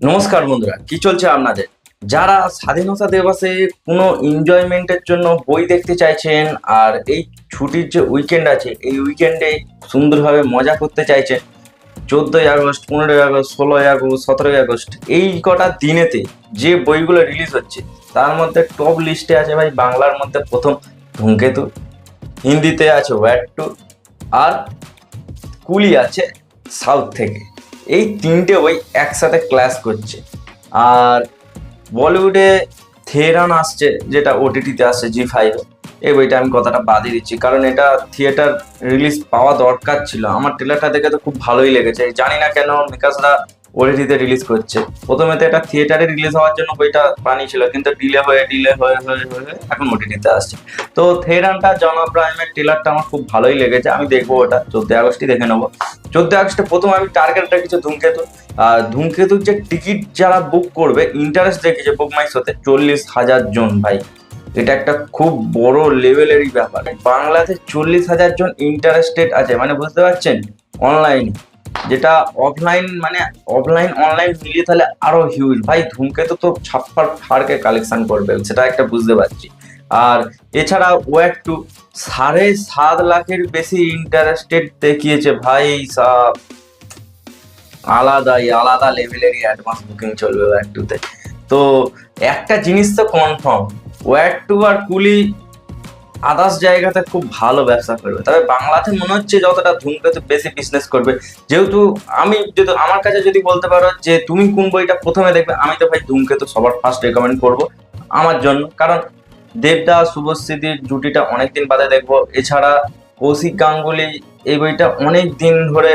নমস্কার বন্ধুরা, কি চলছে আপনাদের? যারা স্বাধীনতা দিবসে কোনো এনজয়মেন্টের জন্য বই দেখতে চাইছেন আর এই ছুটির যে উইকেন্ড আছে এই উইকেন্ডে সুন্দরভাবে মজা করতে চাইছেন, 14ই আগস্ট, 15ই আগস্ট, 16ই আগস্ট, 17ই আগস্ট এই কটা দিনেতে যে বইগুলো রিলিজ হচ্ছে তার মধ্যে টপ লিস্টে আছে ভাই বাংলার মধ্যে প্রথম ধূমকেতু, হিন্দিতে আছে ওয়্যাট টু, আর কুলি আছে সাউথ থেকে। এই তিনটে বই একসাথে ক্লাস করছে। আর বলিউডে থেরান আসছে, যেটা ওটিটিতে আসছে জি5-এ। এই বইটা আমি কথাটা বাদই দিচ্ছি, কারণ এটা থিয়েটার রিলিজ পাওয়া দরকার ছিল। আমার ট্রেলারটা দেখে তো খুব ভালোই লেগেছে, জানি না কেন মিকাসরা ওটিটিতে রিলিজ করছে। প্রথমে তো এটা থিয়েটারে রিলিজ হওয়ার জন্য বইটা বানিয়েছিল, কিন্তু ডিলে হয়ে এখন ওটিটিতে আসছে। তো থেরানটা জন আব্রাহামের ট্রেলারটা আমার খুব ভালোই লেগেছে, আমি দেখবো ওটা 14ই আগস্টই দেখে নেবো। 14ই আগস্টে প্রথম আমি টার্গেট রেখেছি ধূমকেতু। আর ধূমকেতুর যে টিকিট যারা বুক করবে, ইন্টারেস্ট দেখেছে বুক মাই শোতে 40,000 জন ভাই। এটা একটা খুব বড় লেভেলেরই ব্যাপার। বাংলাতে 40,000 জন ইন্টারেস্টেড আছে, মানে বুঝতে পারছেন? অনলাইন, যেটা অফলাইন, মানে অফলাইন অনলাইন মিলিয়ে তাহলে আরো হিউজ ভাই। ধূমকেতু তো ছাপ্পার ফাড়কে কালেকশন করবে, সেটা একটা বুঝতে পারছি। আর এছাড়া ওয়্যাট টু 7.5 লাখের বেশি ইন্টারেস্টেড দেখিয়েছে ভাই সাহ। আলাদাই আলাদা লেভেলেরই অ্যাডভান্স বুকিং চলবে ওয়্যাট টুতে। তো একটা জিনিস তো কনফার্ম, ওয়্যাট টু আর কুলি আদার্স জায়গাতে খুব ভালো ব্যবসা করবে, তবে বাংলাতে মনে হচ্ছে যতটা ধূমকেতু বেশি বিজনেস করবে। যেহেতু আমি যদি আমার কাছে যদি বলতে পারো যে তুমি কোন বইটা প্রথমে দেখবে, আমি তো ভাই ধূমকেতু সবার ফার্স্ট রেকমেন্ড করব আমার জন্য। কারণ দেবদাস শুভশ্রীদির জুটিটা অনেকদিন বাদে দেখবো। এছাড়া কৌশিক গাঙ্গুলি এই বইটা অনেক দিন ধরে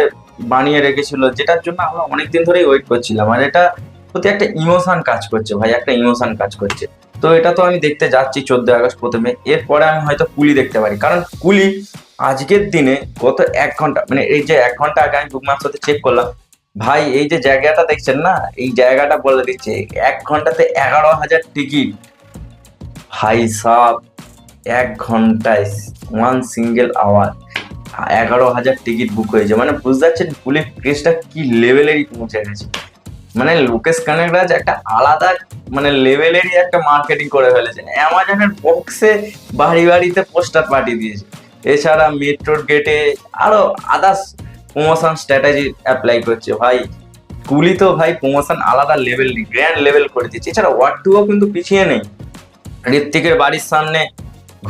বানিয়ে রেখেছিল, যেটার জন্য আমরা অনেক দিন ধরেই ওয়েট করছিলাম। আর এটা প্রতি একটা ইমোশন কাজ করছে ভাই, একটা ইমোশন কাজ করছে। তো এটা তো আমি দেখতে যাচ্ছি 14ই আগস্ট প্রথমে। এরপরে আমি হয়তো কুলি দেখতে পারি, কারণ কুলি আজকের দিনে গত 1 ঘন্টা, মানে এই যে 1 ঘন্টা আগে আমি বুকমার্ক সাথে চেক করলাম ভাই, এই যে জায়গাটা দেখছেন না, এই জায়গাটা বলে দিচ্ছে 1 ঘন্টাতে 11,000 টিকিট ভাই সাহ। 1 ঘন্টায়, 1 সিঙ্গেল আওয়ার 11,000 টিকিট বুক হয়েছে, মানে বুঝতে পারছেন পুলিশ ক্রেজটা কি লেভেলেরই পৌঁছে গেছে। মানে লোকেশ কানাগরাজ একটা আলাদা, মানে লেভেলেরই একটা মার্কেটিং করে ফেলেছে। অ্যামাজনের বক্সে বাড়ি বাড়িতে পোস্টার পাঠিয়ে দিয়েছে। এছাড়া মেট্রোর গেটে আরো আদার্স প্রমোশন স্ট্র্যাটেজি অ্যাপ্লাই করছে ভাই। কুলি তো ভাই প্রমোশন আলাদা লেভেল, গ্র্যান্ড লেভেল করে দিচ্ছে। এছাড়া ওয়ার্ড টুও কিন্তু পিছিয়ে নেই। ঋত্বিকের বাড়ির সামনে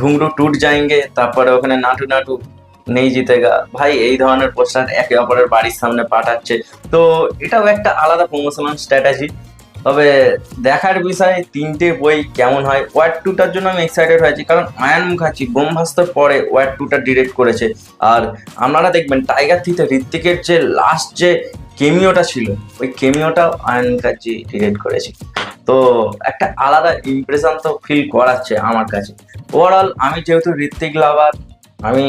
ঘুংরু টুট যায়েঙ্গে, তারপরে ওখানে নাটু নাটু নেই জিতেগা ভাই, এই ধরনের পোস্টার একে অপরের বাড়ির সামনে পাঠাচ্ছে। তো এটাও একটা আলাদা প্রমোশনাল স্ট্র্যাটেজি। তবে দেখার বিষয় তিনটে বই কেমন হয়। ওয়ার্ড টুটার জন্য আমি এক্সাইটেড হয়েছি, কারণ আয়ান মুখার্জি ব্রহ্মাস্ত্র পরে ওয়ার্ড টুটা ডিরেক্ট করেছে। আর আপনারা দেখবেন টাইগার থ্রিতে ঋত্বিকের যে লাস্ট যে কেমিওটা ছিল, ওই কেমিওটাও আয়ান মুখার্জি ডিরেক্ট করেছে। তো একটা আলাদা ইমপ্রেশন তো ফিল করাচ্ছে আমার কাছে। ওভারঅল আমি যেহেতু ঋত্বিক লাভার, আমি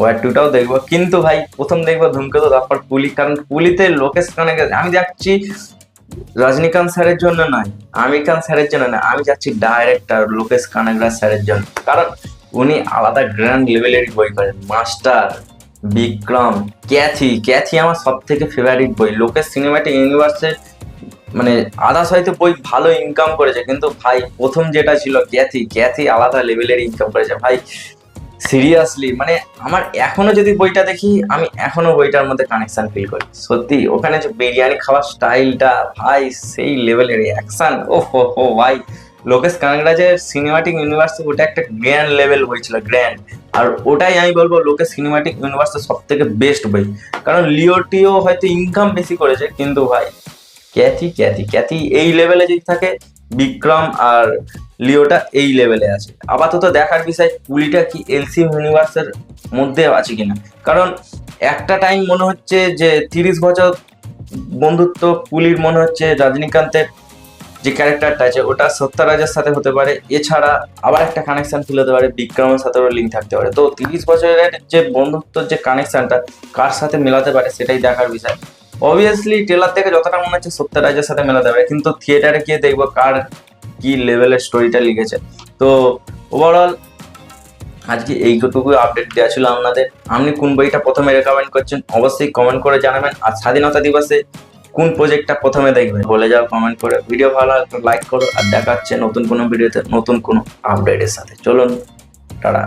ওয়ার টুটাও দেখবো, কিন্তু ভাই প্রথম দেখবো ধূমকেতু, তারপর পুলি। কারণ পুলিতে লোকেশ কানাগরাজ আমি যাচ্ছি রজনীকান্ত স্যারের জন্য নয়, আমির খান স্যারের জন্য নয়, আমি যাচ্ছি ডাইরেক্টর লোকেশ কানাগরাজ স্যারের জন্য। কারণ উনি আলাদা গ্র্যান্ড লেভেলের বই করেন। Master, Vikram, Kathy. ক্যাথি আমার সব থেকে ফেভারিট বই। লোকেশ সিনেমাটিক ইউনিভার্সের, মানে আদার্স হয়তো বই ভালো ইনকাম করেছে, কিন্তু ভাই প্রথম যেটা ছিল ক্যাথি, ক্যাথি আলাদা লেভেলের ইনকাম করেছে ভাই। সিরিয়াসলি, মানে আমার এখনো যদি বইটা দেখি, আমি এখনো বইটার মধ্যে কানেকশন ফিল করি। সত্যি ওখানে যে বিরিয়ানি খাওয়ার স্টাইলটা ভাই, সেই লেভেলের অ্যাকশন, ও হো হো ভাই। লোকেশ কানাগরাজের সিনেমাটিক ইউনিভার্সে ওটা একটা গ্র্যান্ড লেভেল বই ছিল, গ্র্যান্ড। আর ওটাই আমি বলবো লোকেশ সিনেমাটিক ইউনিভার্সের সব থেকে বেস্ট বই। কারণ লিওটিও হয়তো ইনকাম বেশি করেছে, কিন্তু ভাই ক্যাথি ক্যাথি ক্যাথি এই লেভেলে যদি থাকে, বিক্রম আর লিওটা এই লেভেলে আছে। আপাতত দেখার বিষয় পুলিটা কি এলসি ইউনিভার্সের মধ্যে আছে কিনা। কারণ একটা টাইম মনে হচ্ছে যে 30 বছর বন্ধুত্ব পুলির মনে হচ্ছে রজনীকান্তের যে ক্যারেক্টারটা আছে ওটা সত্যরাজের সাথে হতে পারে। এছাড়া আবার একটা কানেকশন ফিল হতে পারে, বিক্রমের সাথেও লিঙ্ক থাকতে পারে। তো 30 বছরের যে বন্ধুত্বর যে কানেকশনটা কার সাথে মেলাতে পারে সেটাই দেখার বিষয়। অবভিয়াসলি ট্রেলার থেকে যতটা মনে হচ্ছে সত্যরাজের সাথে মেলাতে পারে, কিন্তু থিয়েটারে গিয়ে দেখবো কার কি লেভেলের স্টোরিটা লিখেছে। তো ওভারঅল আজকে এইটুকু আপডেট দেওয়া ছিল আপনাদের। আপনি কোন বইটা প্রথমে রেকমেন্ড করছেন অবশ্যই কমেন্ট করে জানাবেন। আর স্বাধীনতা দিবসে কোন প্রজেক্টটা প্রথমে দেখবে বলে যাও কমেন্ট করে। ভিডিও ভালো লাগলে লাইক করো, আর দেখা হচ্ছে নতুন কোনো ভিডিওতে নতুন কোনো আপডেটের সাথে। চলুন, টাটা।